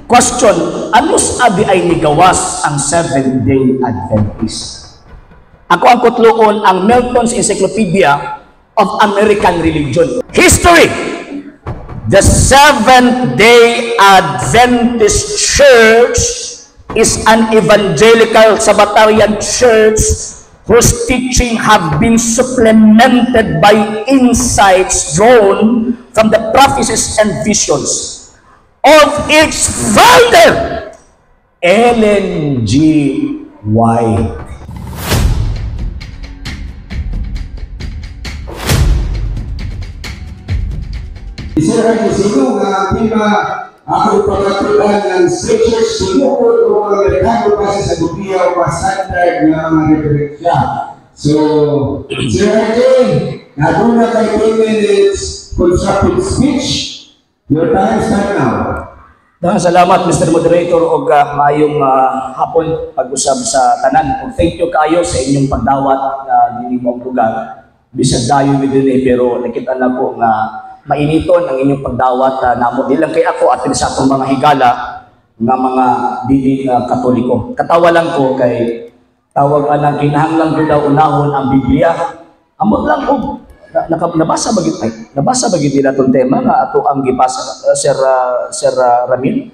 Question, ano sabi ay nigawas ang Seventh-day Adventist? Ako ang kutloon ang Milton's Encyclopedia of American Religion. History! The Seventh-day Adventist Church is an evangelical Sabbatarian church whose teaching have been supplemented by insights drawn from the prophecies and visions of its founder, Ellen G. White. Isara ni sino nga tema ako pagkatulan ng scriptures sinukod o mga Amerikano kasi sa Biblia o standard na mga referensya. So, Sir RJ, naduna kay 10 minutes constructive speech. Your time start now. Salamat Mr. Moderator og maayong hapon pag-usab sa tanan. Thank you kayo sa inyong pagdawat dinhi mong lugar. Bisag dayo dinhi pero nakita na ko nga mainiton ang inyong pagdawat namo dilang kay ako at sa atong mga higala nga mga dili Katoliko. Katawa lang ko kay tawag anang kinahanglan ko daw unahon ang Biblia. Amot lang ko nabasa bagid nila tong tema nga ato ang gipasa Sir Ramil.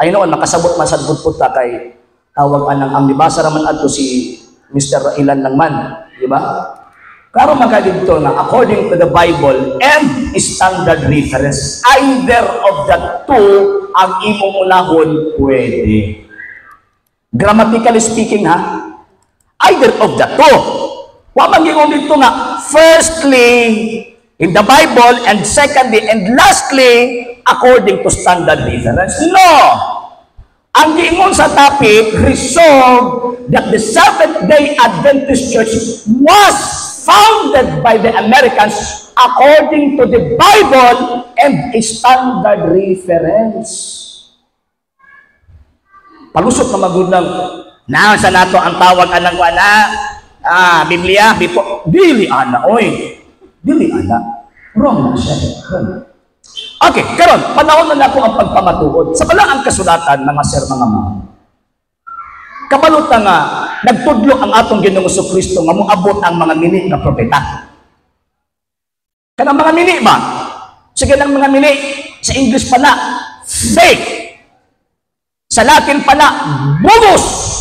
I know nakasabot man sad pud ta kay tawag anang ang nibasa raman adto si Mr. Ilan Langman, di ba? Karon magkadito na according to the Bible and standard reference, either of the two ang imong unahon pwede. Grammatically speaking ha, either of the two. Wa man gingon dito nga firstly in the Bible and secondly and lastly according to standard reference. No. Ang giingon sa topic resolved that the Seventh-day Adventist Church was founded by the Americans according to the Bible and a standard reference. Palusot na magudang na sa nato ang tawag anang wala Biblia dili ana wrong na siya. Okay, karon panahon na nako ang pagpamatuod sa balaang kasulatan mga sir mga ma'am. Kabalot nga nagtudlo ang atong Ginoong Jesucristo nga moabot ang mga mini nga propeta. Kanang mga mini ba? Sige lang mga mini sa English pala fake. Sa Latin pala bogus.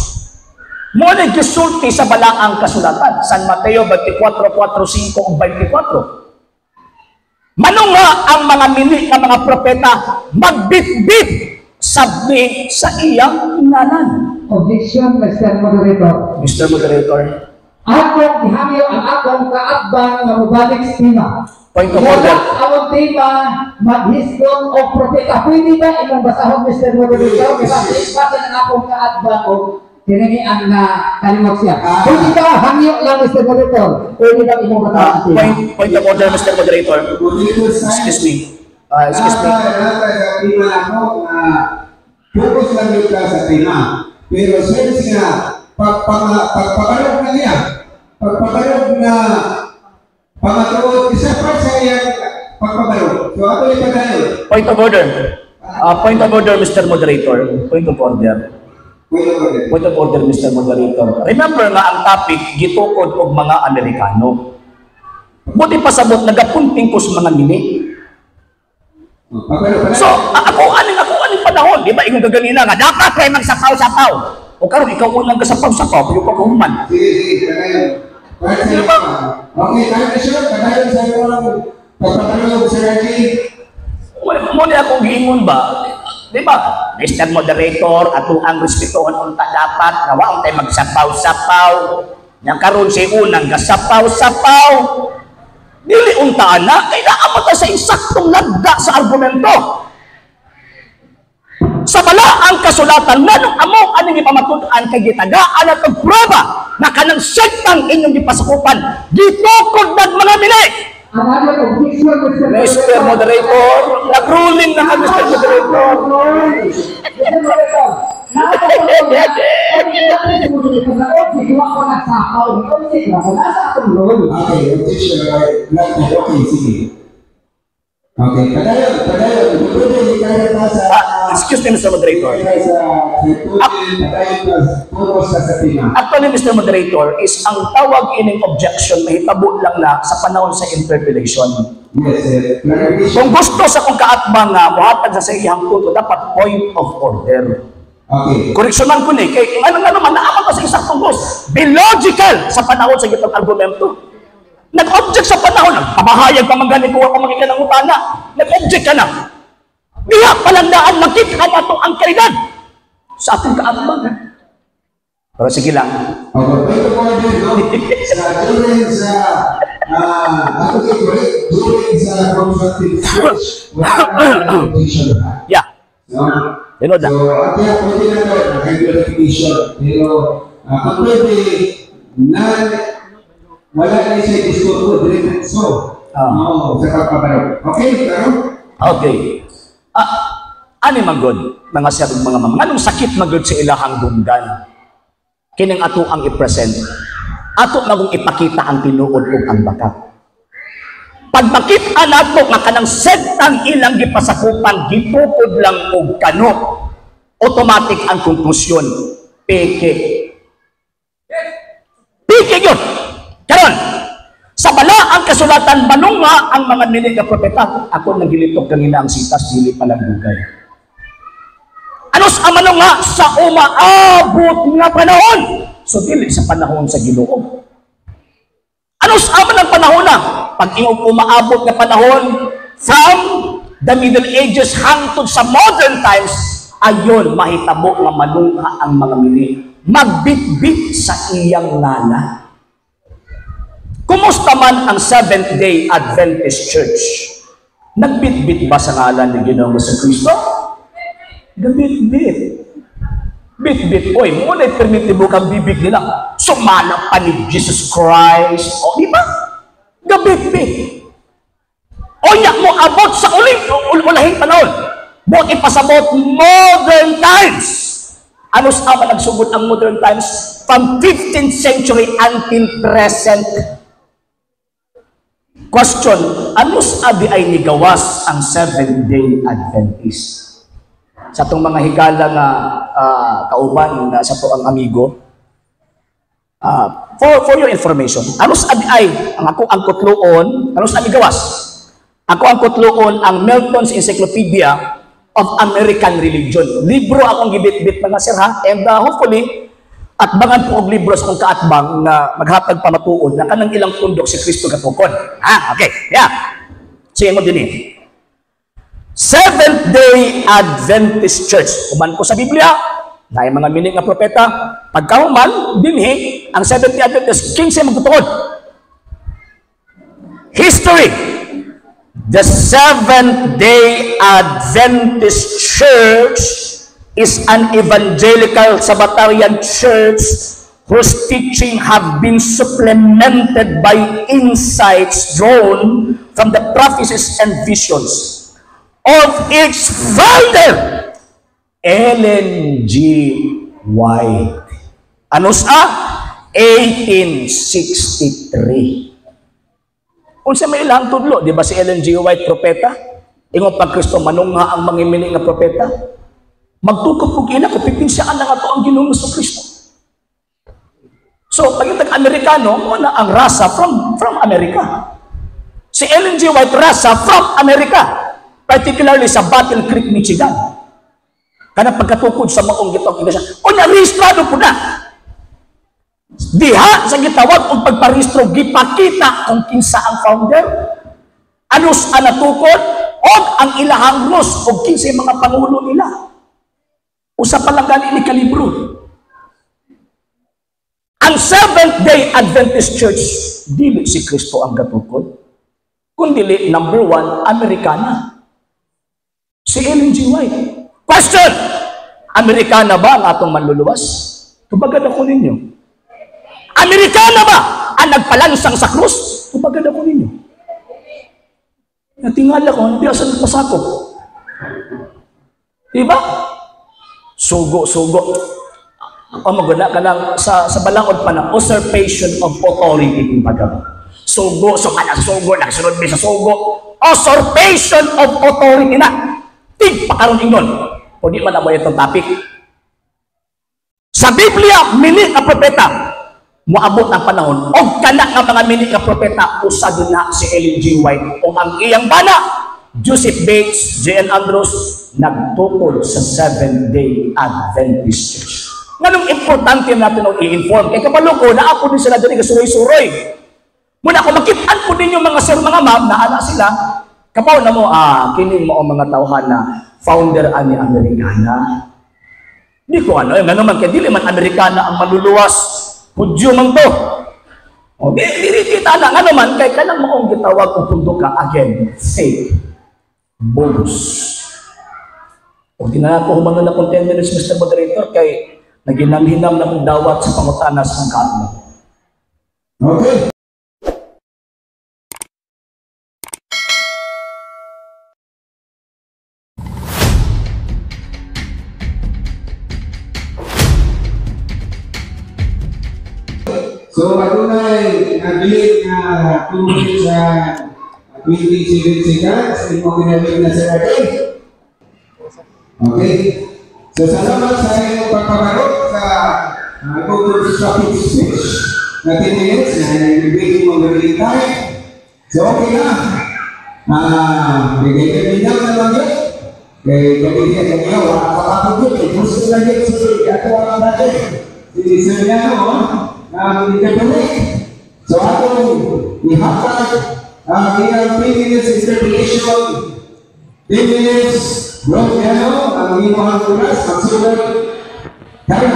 Mo na gisulti sa balaang kasulatan San Mateo 24:4-5 ug 24. Manong nga ang mga mini nga mga propeta magbitbit sabi sa iyang ngalan. Objection, Mr. Moderator. Mr. Moderator. Atong ihangyo ang atong kaatbang nga mubalik sa tema. Point of order. Ang tema maghisgon o propeta. Pwede ba imong basahon, Mr. Moderator? Kasi ang atong kaatbang o tinagi ang kalimot siya. Pwede ba hangyo lang, Mr. Moderator? Pwede ba imong basahon? Point of order, Mr. Moderator. Excuse me. Excuse me. Focus lang yun ka sa tema. Pero since nga, pagpakalog na niya, pagpakalog na pangatuod, isa pa sa iyang pagpakalog. So, ato yung pagkalog. Point of order. Point of order, Mr. Moderator. Point of order. Point of order, Mr. Moderator. Remember nga ang topic, gitukod og mga Amerikano. Buti pasabot, nagapunting ko sa mga mini. So, ako aning panahon, di ba? Ingon gaganina nga, dapat kayo magsapaw-sapaw. O karon ikaw unang kasapaw-sapaw, pero pagkahuman. Sige, sige. Okay, tayo na siya. Pagkayon sa ilang pagpatalog sa Raji. Muna akong giingon ba? Di ba? Mr. Moderator, ato ang respetuhan unta dapat, nawaon tayo magsapaw-sapaw. Yang karon si unang kasapaw-sapaw. Dili untaan na, kailangan pa sa eksaktong lagda sa argumento. Sa balaang kasulatan, nanong among aning ipamatudan kay gitagaan at prueba na kanang sektang inyong gipasakupan, gitukod ng mga mili. Mr. Moderator, nag-ruling na ka, Mr. Moderator. Okay, padayon. Pwede kaya ta sa... Excuse me, Mr. Moderator. Actually, Mr. Moderator, is ang tawag ining objection mahitabo lang na sa panahon sa interpellation. Yes, Kung gusto sa kung kaatbang nga, buhatag sa iyang punto, dapat point of order. Okay. Koreksyonan ko ni, kay ano nga naman, naaman ko sa isang tungkos. Be logical sa panahon sa gitong argumento. Nag-object sa panahon, nagpamahayag pa man ganit ko ako magiging ng utana. Nag-object ka na. Diya palandaan, makita na itong ang kalidad sa atong kaatbang. Pero sige lang. Okay, pwede po din, no? During sa constructive search, wala na clarification, ha? Yeah. No? Tinod na. So, kaya pwede na ito, clarification. Pero, kung pwede, wala na siya disturbo, diretso. No, sa kapaparaw. Okay, taro? Okay. Ani magod, mga sir, mga mama. Anong sakit magod sa ilahang dunggan? Kining ato ang i-present. Ato na kung ipakita ang tinuod ug ang bakat. Pag makita nato nga kanang sektang ilang gipasakupan, gitukod lang og kano, automatic ang konklusyon, peke. Peke yun! Karon, sa bala ang kasulatan, manunga ang mga nilig na propeta. Ako nagilitok kanina ang sitas, dili palang dugay. Anos ang manunga sa umaabot nga panahon? So, dili sa panahon sa Ginoo. Anos ang manang panahon na? Pag iyong umaabot nga panahon from the Middle Ages hangtod sa modern times, ayon mahitabo nga manunga ang mga mili. Magbitbit sa iyang ngala. Kumusta man ang Seventh-day Adventist Church? Nagbitbit ba sa ngalan ni Ginoong Kristo? Gabitbit. Bit-bit. Oy, muna permitibo kang bibig nila. Sumala pa ni Jesus Christ. O, di ba? Gabitbit. O, yak mo abot sa ulahing panahon. Buot ipasabot modern times. Ano sa ama nagsugod ang modern times? From 15th century until present. Question, ano sabi ay nigawas ang Seventh-day Adventist? Sa itong mga higala na kauban na sa to ang amigo, for your information, ano sabi ay, ako ang kutloon, ano sabi gawas? Ako ang kutloon ang Milton's Encyclopedia of American Religion. Libro akong gibit-bit mga sir ha, and hopefully, atbangan po og libro sa kong kaatbang na maghatag pa matuod na kanang ilang tundok si Kristo katukon. Okay, yeah. Sige mo din eh. Seventh-day Adventist Church. Kuman ko sa Biblia, na mga mining nga propeta, pagkahuman, dinhi, ang Seventh-day Adventist, king siya magtutuod. History. The Seventh-day Adventist Church is an evangelical Sabbatarian church whose teaching have been supplemented by insights drawn from the prophecies and visions of its founder, Ellen G. White. Ano sa? 1863. Kung sa may ilang tudlo, di ba si Ellen G. White, propeta? Ingon pag Kristo, manunga ang mangimili nga propeta. Magtukot po kina, kapipinsaan na nga ito ang Ginoong Kristo. So, pag yung tag-Amerikano, muna ang rasa from America. Si Ellen G. White, rasa from America. Particularly sa Battle Creek, Michigan. Kana pagkatukod sa maong gitong iglesia. O na-rehistrado po na. Diha sa gitawag o pagparehistro, gipakita kung kinsa ang founder. Anus ang natukod o ang ilahang ros o kinsa yung mga pangulo nila. Usa pa lang gani ni kalibro. Ang Seventh-day Adventist Church, dili si Kristo ang gatukod, kundi number 1, Amerikana. Si Ellen G. White. Question! Amerikana ba ang atong manluluwas? Tubagad ako ninyo. Amerikana ba ang nagpalansang sa krus? Tubagad ako ninyo. Natingala ko, hindi ako nagpasakop. Diba? Sugo. O maguna ka lang sa balangod pa ng usurpation of authority. Sugo, so ka nagsugo, nagsunod mi sa sugo. usurpation of authority na. Tigpakaroon ingon. O di man na mo itong topic. Sa Biblia, mini nga propeta, moabot ang panahon, o kana nga mga mini nga propeta, usad na si Ellen G. White, o ang iyang bana, Joseph Bates, J.N. Andrews, nagtukod sa Seventh-day Adventist Church. Nganong importante natin ang i-inform? Kaya kabalo ko, na ako din sila doon kasuroy-suroy. Muna ako makitaan po din yung mga sir, mga ma'am, na ana sila, kapaw na mo, kini mo ang mga tauhan na founder ani Amerikana. Di ko ano, yung ano man, kaya dili man Amerikana ang maluluwas, Hudyo man to. O, di kita na, ano man, kaya kanang maong gitawag kung pundo ka, again, fake, bogus. O, di na ako humangan na kung 10 minutes, Mr. Moderator, kay naginam-hinam na mong dawat sa pangutana sa kangkaan. Okay. So, adunay nabilig na 2 minutes sa 27 seconds. Imo ginamit na sa atin. Okay. So, salamat sa inyong pagpaparot sa topic speech na 10 minutes na nag-ibig mo gawin tayo. So, okay na. Bigay-bigay na lang yun. Kaya gawin niya niya, wala kapatid yun. Gusto lang yun sa ato natin. Sir niya, so atong ihapag ang iyang 3 minutes interpretation, 10 minutes bro piano, ang iyong oras, magsulat kaya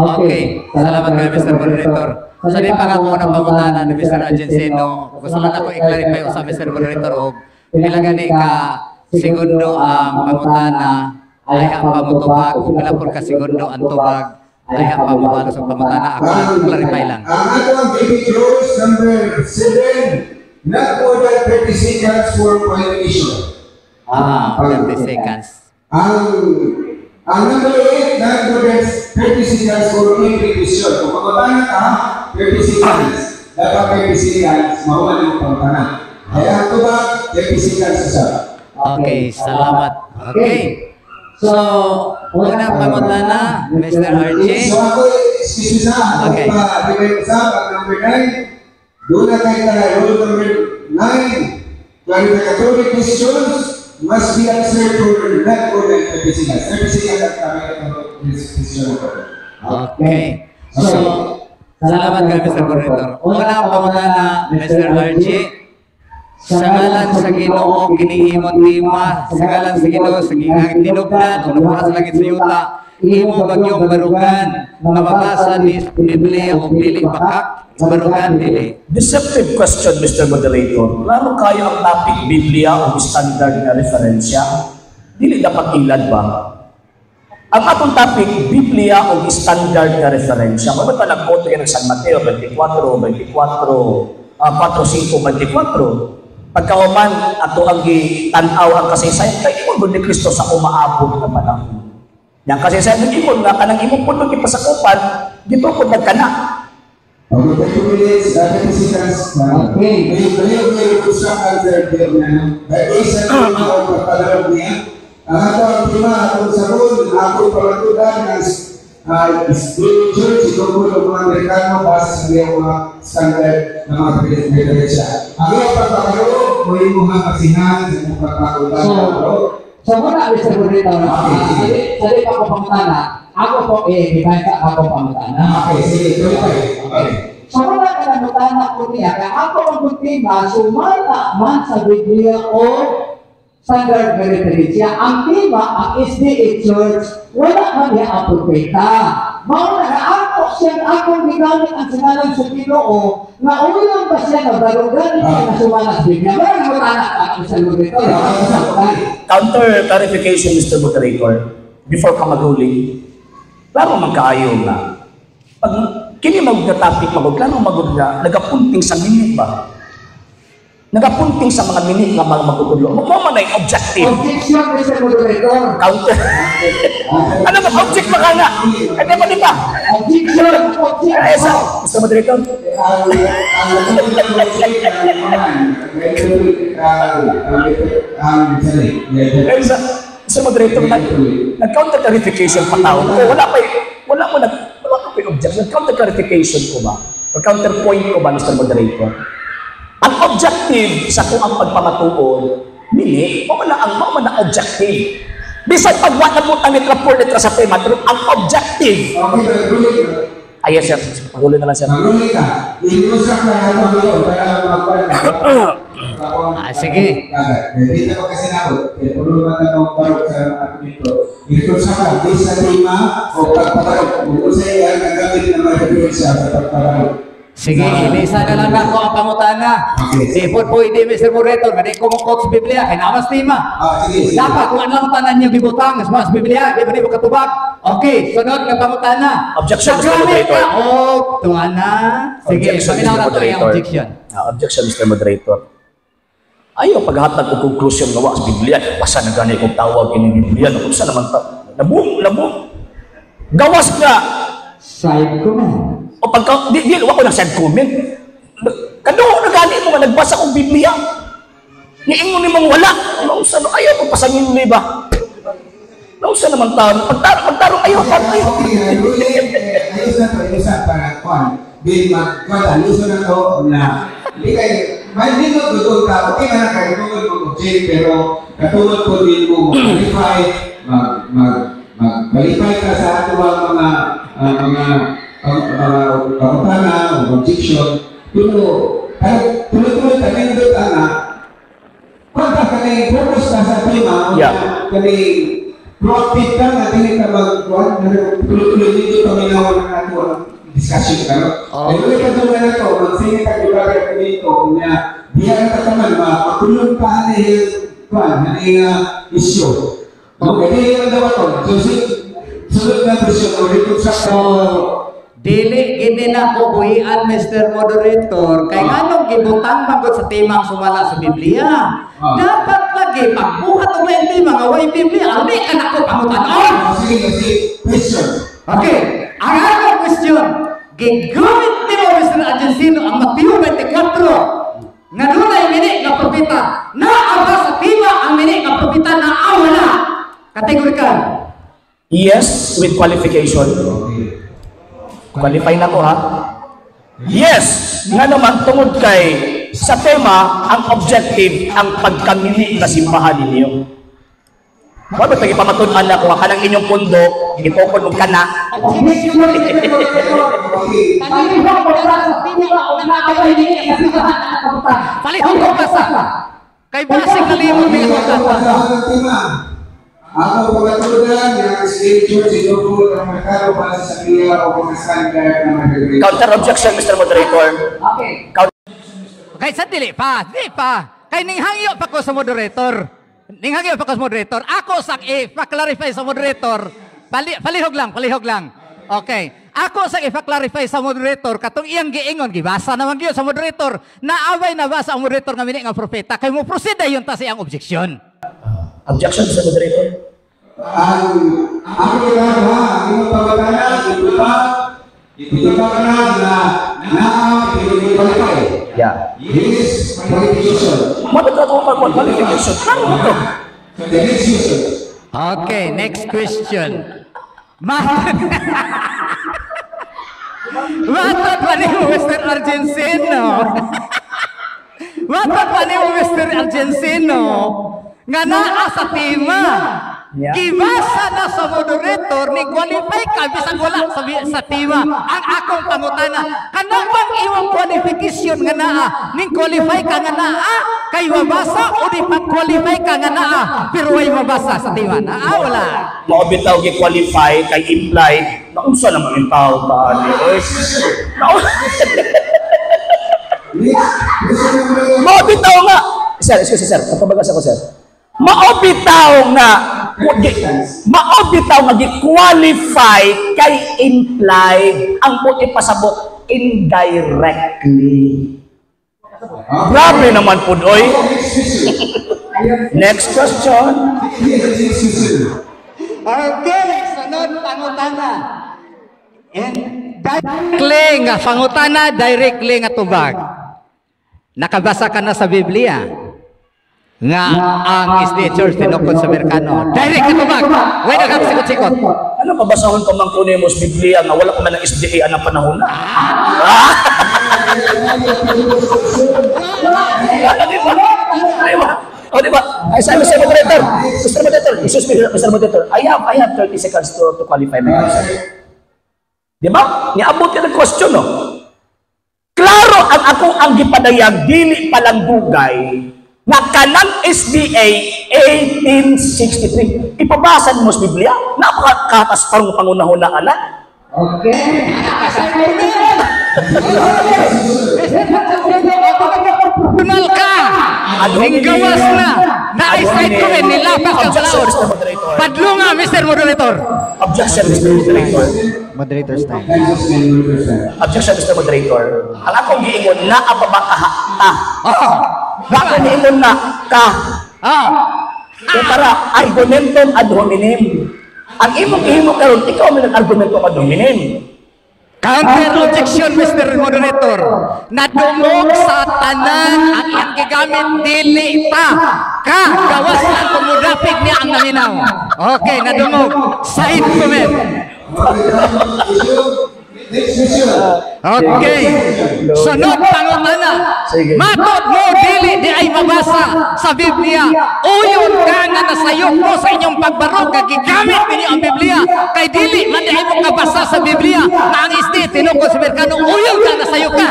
Okay, salamat kayo Mr. Moderator. Sa di pa ako ng pangutanan ni Mr. Agencino, gusto lang ako i-clarify sa Mr. Moderator o pila gani ka segundo ang pangutana ay ang pamutubag, kung pila po ka segundo ang tubag ay ang pamubalo sa pamutana. Ako lang clarify lang. ang atong baby close number 7, not more than 30 seconds for pointation. 30 seconds. Ang number 8, not more than 30 seconds for interpretation. Kung pagkabana ka, 30 seconds. Dapat 30 seconds, mahuman yung pangutana. Kaya ang tubag, 30 seconds sa. Okay, salamat. Okay. So, unang pangutana, Mr. Archie. So ako, excuse me sa, Okay. Pag-ibig sa, number 9, doon na kayo tayo, rule number 9, clarificatory questions must be answered for not more than 30 seconds. 30 seconds at kami ang question. Okay. So, salamat kayo Mr. Moderator. Unang pangutana, Mr. Archie. Sa ngalan sa Ginoo kinihimon tima, sa ngalan sa Ginoo sa gingang tinubdan, o nabukas sa langit sa yuta, imo bagyong barugan, nga mabasa ni Biblia o dili bakak, barugan dili. Deceptive question, Mr. Moderator. Lalo kayo ang topic Biblia o standard na referensya? Dili dapat ilad ba? Ang atong topic, Biblia o standard na referensya. Kung ba nag-quote yan ng San Mateo 24, 4:5, 24, pagkauman ato ang gitanaw ang kasaysayan kay imong ni Kristo sa umaabot na panahon. Yang kasaysayan ng imong nga kanang imong pundok ipasakupan dito ko nagkana. Okay, 30 minutes, 30 seconds. Okay. May gusto ang answer there na. Dahil isa na yung pagpalarog niya. Ang ato ang tima, atong sabon, ako palatudan ng Spirit Church, ito po ng mga Amerikano base sa mga standard ng mga diferensya. Ang iyong pagpaparog, may mga kasihan sa mga pagpakulan. So muna Mr. Moderator, sa di pa ko pangutana, ako po ibenta ako pangutana. Okay, sige, okay. So muna ka na mutana ko niya, kaya ako ang kuntima, sumata man sa Biblia o standard na referensya. Ang tema, ang SDA Church, wala man niya ang propeta. Mauna na ako siya, akong gigamit ang singalan sa Ginoo, nga ulang ba siya na barugan niya na sumanas Biblia. Wala mo anak ako sa Moderator. Counter clarification, Mr. Moderator, before ka mag-ruling, klaro man kaayo nga. Pag kini mag-topic, klaro mag-ruling, nagapunting sa minute ba? nagapunting sa mga minute nga mga magtutudlo. Mo man ay objective. Objection, Mr. Moderator. Counter. Ano ba object ba ka nga? Kaya ba di ba? Objection, Ay, objection. Mr. Moderator. Ay, sa moderator nag-counter clarification pa tao. Wala pa objection. Nag-counter clarification ko ba? Or counterpoint ko ba, Mr. Moderator? Ang objective sa kung ang pagpamatuon, nini, mo man ang objective. Bisan pagwa na mo ang letra 4 letra sa tema, pero ang objective. Ay, yes, sir. Patuloy na lang, sir. Sige. Dito ko kasi nabot. Puro naman ang parok sa dito. Inusak lang. Di sa lima o pagpaparok. Kung sa iya, nagamit na mag-referensya sa pagpaparok. Sige, ilisa na lang ako ang pangutana. Di po pwede, Mr. Moderator, hindi ko mukot sa Biblia, kaya naman stima. Sige. Dapat kung anong tanan niyo bibutang, mas Biblia, di ba di mo katubag? Okay, sunod ng pangutana. Objection, Mr. Nagamit Moderator. ka, tuwana. Sige, Objection, paminaw Mr. na ito yung Moderator. objection. Objection, Mr. Moderator. Ayaw paghatag ko conclusion gawa sa Biblia. Basta na gani kong tawag in Biblia. Kung saan naman nabung. Gawas nga. Side comment. O pagka, di ako na send comment. Kano na gani mo nga nagbasa kong Biblia. Niingon ni mong wala. Nausa no, ayaw pagpasangin mo ba? Nausa naman tao. Pagtarong ayaw. Ayos na to, para kuan. Di mag-ayos na to na hindi kayo, may dito doon ka, okay na katulad mo object, pero katulad ko din mo qualify, mag-qualify ka sa ato mga pangutana o objection. Pero tuloy-tuloy ka din doon na pagka kani focus ka sa tema, kani proactive ka na din ka mag-kuhan, tuloy-tuloy dito kami nawan ng ato discussion ka, no? Pero ito na ito, magsingit ang ibagat ko dito na diyan ka naman, matulong pa ang issue. Okay, hindi naman daw ito. Sunod na presyon, o reconstruct Dili gini na ko buhian, Mr. Moderator, kay nganong gibutang manggot sa timang sumala sa Biblia. Dapat lagi pagbuhat og lain tema nga way Biblia, ani anak ko pangutanon. Sige, question. Okay, ang akong question, gigamit ni mo, Mr. Argentino, ang Mateo 24, nga dunay mini nga propeta, naaba sa tima ang mini nga propeta na awala. Kategorikal. Yes, with qualification. Qualify na ko, ha? Yes! Nga naman, tungod kay sa tema, ang objective, ang pagkamili na simbahan ninyo. Wala tayo pamatunan na kung kanang inyong pundo, itukod mo ka na. Objection, Mr. Moderator. Palihog ko sa tima o nakakahiling kasi lahat na nakabutan. Palihog ko basa. Kay basig na limon may Ako pagkatulan ng scripture, sinubod ang merkado para sa Biblia o mga standard na mag-agree. Counter objection, Mr. Moderator. Okay. kay sandili pa, di pa. Kay ninghangyo pa ko sa moderator. Ninghangyo pa ko sa moderator. Ako sa ipa-clarify sa moderator. Palihog lang. Okay. Ako sa ipa-clarify sa moderator, katong iyang giingon, gibasa naman yun sa moderator, naaway na basa ang moderator nga mini nga propeta, kay mo proceed yun ta siyang objection. Objection, Mr. Moderator. Ako ginagawa, ang iyong pagkakala, ito pa na qualify. Yeah. This qualification. Mabit na ito qualification. Ano mo ito? The next question. Okay, next question. Matot pa ni Mr. Argentino. Matot pa ni Mr. Argentino. Nga naa sa tema. Yeah. Gibasa na sa moderator ni qualify ka bisag wala sa tema. Ang akong pangutana, kanang bang iwang qualification nga naa ning qualify ka nga naa kay mabasa o di pa qualify ka nga naa pero way mabasa sa tema. Naa wala. Mao bitaw gi-qualify kay implied. Naunsa naman yung tao ba ni? Mao bitaw nga. Sir, excuse sir. Kapabagas ako, sir. Mao bitaw nga gi-qualify kay implied ang puti pasabot indirectly. Grabe naman po, oy. Next question. Okay, sunod pangutana. And Directly nga pangutana, directly nga tubag. Nakabasa ka na sa Biblia nga ang SDA Church tinukod sa Amerikano. Direct nga tubag. Wala ka sikot-sikot. Ano mabasahon ko man kunin mo sa Biblia nga wala ko man ng SDA anang panahon na. Di ba? O di ba? Ay, sa Mr. Moderator. Mr. Moderator. Excuse me, Mr. Moderator. I have 30 seconds to qualify my answer. Di ba? Niabot ka ng question, no? Klaro ang ako ang gipadayag, dili palang dugay, nga kanang SDA 1863. Ipabasan mo sa Biblia, napakakatas parang pangunahon na anak. okay. Tunal ka! Ang gawas na! Na-side ko rin, nilapas ka sa laos. Padlo nga, Mr. Moderator. Objection, Mr. Moderator. Moderator's time. Objection, Mr. Moderator. Ang akong giingon na apabakaha ta. Oh! Bakit niingon na ka? Oh! Kaya para argumentum ad hominem. Ang imong ihimo karon, ikaw man ang argumentum ad hominem. Counter objection, Mr. Moderator. Nadumog sa tanan ang iyang gigamit dili pa. Ka, gawas lang kumudapig niya ang naminaw. Okay, nadumog. Side comment. Okay. Sunod pangutana. Sige. Matod mo dili di ay mabasa sa Biblia. Uyon ka nga nasayok mo sa inyong pagbarog nga gigamit ninyo ang Biblia. Kay dili man di ay mo kabasa sa Biblia na ang isdi tinukod sa Amerikano. Uyon ka nasayok ka.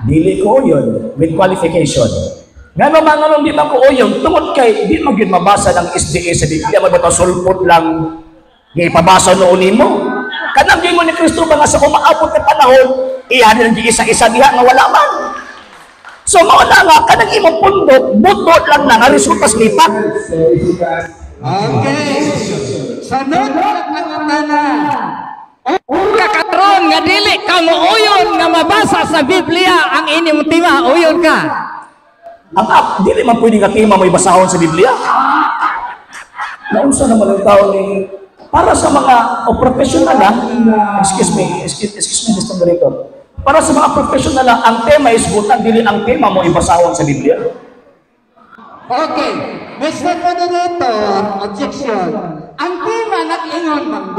Dili ko yun with qualification. Nga naman nung di man ko yun, tungod kay di mo yun mabasa ng SDA sa Biblia, magbato sulpot lang ipabasa noon mo. Kanang gingon ni Kristo ba nga sa umaabot na panahon, iyan ang isa-isa diha nga wala man. So mauna nga, kanang imong pundok, butot lang na nga resulta sa lipat. Okay. Sunod na pangutana. Kakatron nga dili ka mo uyon nga mabasa sa Biblia ang inyong tima. Uyon ka. Dili man pwede nga tima mo ibasahon sa Biblia. Naunsa naman ang tao ni para sa mga professional excuse me, Mr. Director. Para sa mga professional ang tema is butan, dili ang tema mo ibasahon sa Biblia. Okay. Mr. Moderator, objection. Ang tema nag-ingon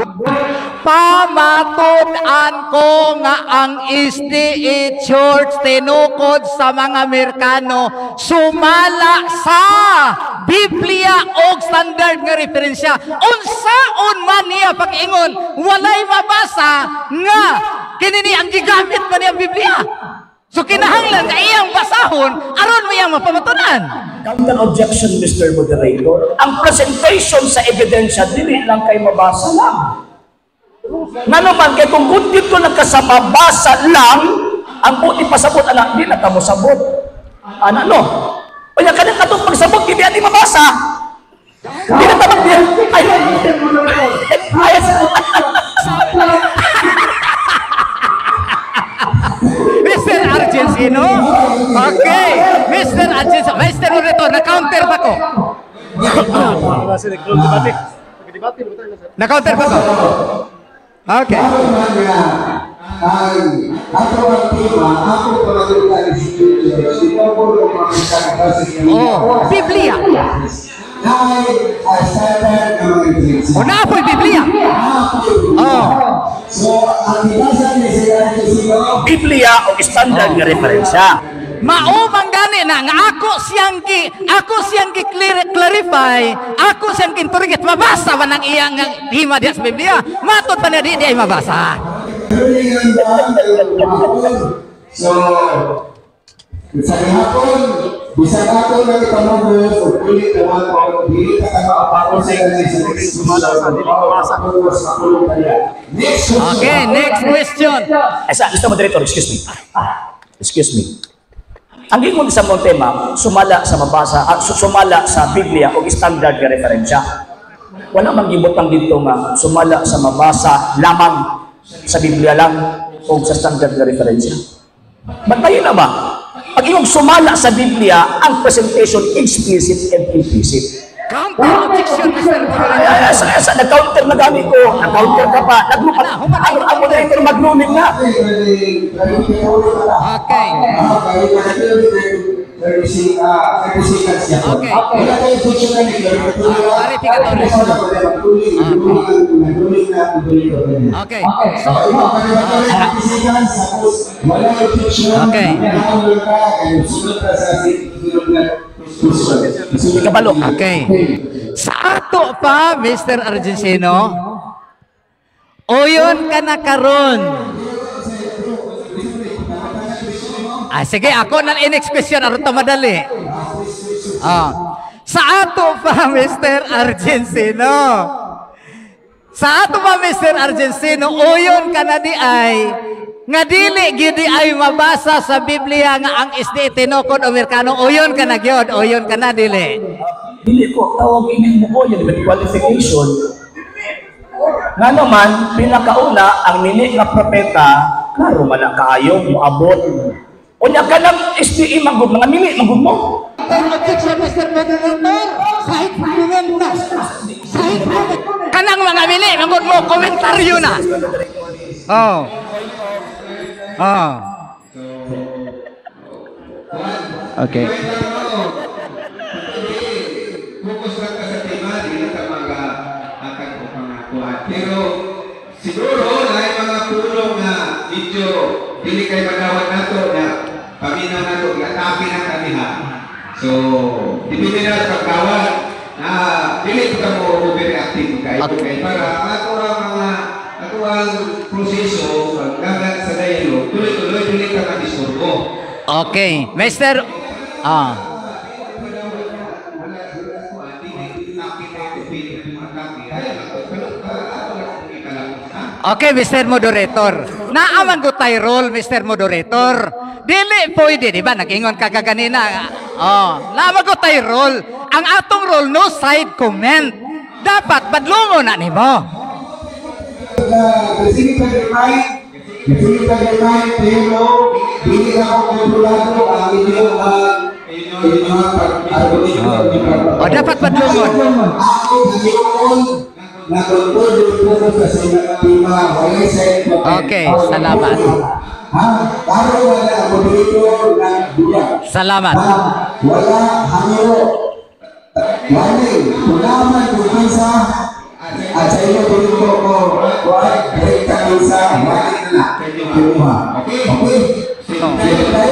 Pamatudan ko nga ang SDA Church tinukod sa mga Amerikano sumala sa Biblia o standard nga referensya. Unsaon man niya pag-ingon, walay mabasa nga kinini ang gigamit man niya ang Biblia. So kinahanglan nga iyang basahon aron mo iyang mapamatunan. Counter objection, Mr. Moderator. Ang presentation sa ebidensya, dili lang kay mabasa lang. Nga naman, kay kung dito nagkasamabasa lang, ang buti pasabot, anak, di na ka mo sabot. Ano, no? O yan, kanang katong pagsabot, hindi natin mabasa. Di na tamang di. Mr. Argentino? Okay. Mr. Argentino. Mr. Moderator, na-counter ba ko? Na-counter ba ko? Okay. Oh, Biblia. O na po Biblia. Oh. Biblia o standard nga referensya. Maumang gani na nga ako siyang clarify, ako siyang kinturigit mabasa ba nang iyang hima diya sa Biblia. Matod pa na di ay mabasa. So, sa hapon, bisag ako ng itamugos o kulit naman ko, hindi ka makapako sa next question. Okay, next question. Mr. Moderator, excuse me. Excuse me. Ang ingon sa mong tema, sumala sa mabasa, sumala sa Biblia o standard nga referensya. Wala mang gibutang dito nga sumala sa mabasa lamang sa Biblia lang o sa standard nga referensya. Bantayin na ba? Pag iyong sumala sa Biblia, ang presentation explicit and implicit. Counter objection, Mr. Ay, Moderator. sa nag-counter na gamit ko, nag-counter ka pa, ang moderator mag-blooming na. Okay. Okay. Okay. So, okay. Kabalo. Okay. Sa ato pa, Mr. Argentino, uyon ka na karon. Sige, ako na in-next question, aron to madali. Sa ato pa, Mr. Argentino. Sa ato pa, Mr. Argentino, uyon ka na di ay, nga dili gidi ay mabasa sa Biblia nga ang isdi tinukod o Amerikano, uyon ka na gyud, uyon ka na dili. Dili ko, tawag ini mo yun, with qualification. Nga naman, pinakauna, ang nini nga propeta, klaro man ang kaayo, muabot. O niya ka ng SDE manggod, mga nini manggod mo. Kanang mga mili, manggod mo, komentaryo na. Okay. Focus lang ka sa tema, hindi ka mag-akan ko pangakuan. Pero siguro na yung mga pulong na medyo dili kayo magawad na to na paminaw na to, atake na kami ha. So, dipindi na sa pagkawad na dili ka mo overreactive kayo para ato ang proseso, pagkagat sa dialogue, tuloy-tuloy, dili ka madisturbo. Okay, Mr. Okay, Mr. Moderator. Naaman ko tayo role, Mr. Moderator. Dili pwede, di ba? Nag-ingon ka kaganina. Naaman ko tayo role. Ang atong role, no side comment. Dapat, badlungo na ni mo. Kasi pag-remind, pero hindi na ako kontrolado ang inyong Dapat badlungon. ako ngayon na-control yung po sa tema. Okay, salamat. Para wala ako dito na biyak. Salamat. Wala hangyo. Wala. Tunaman kung kansa at sa inyo dito ko wala direkta kansa. Wala na. Okay? Okay?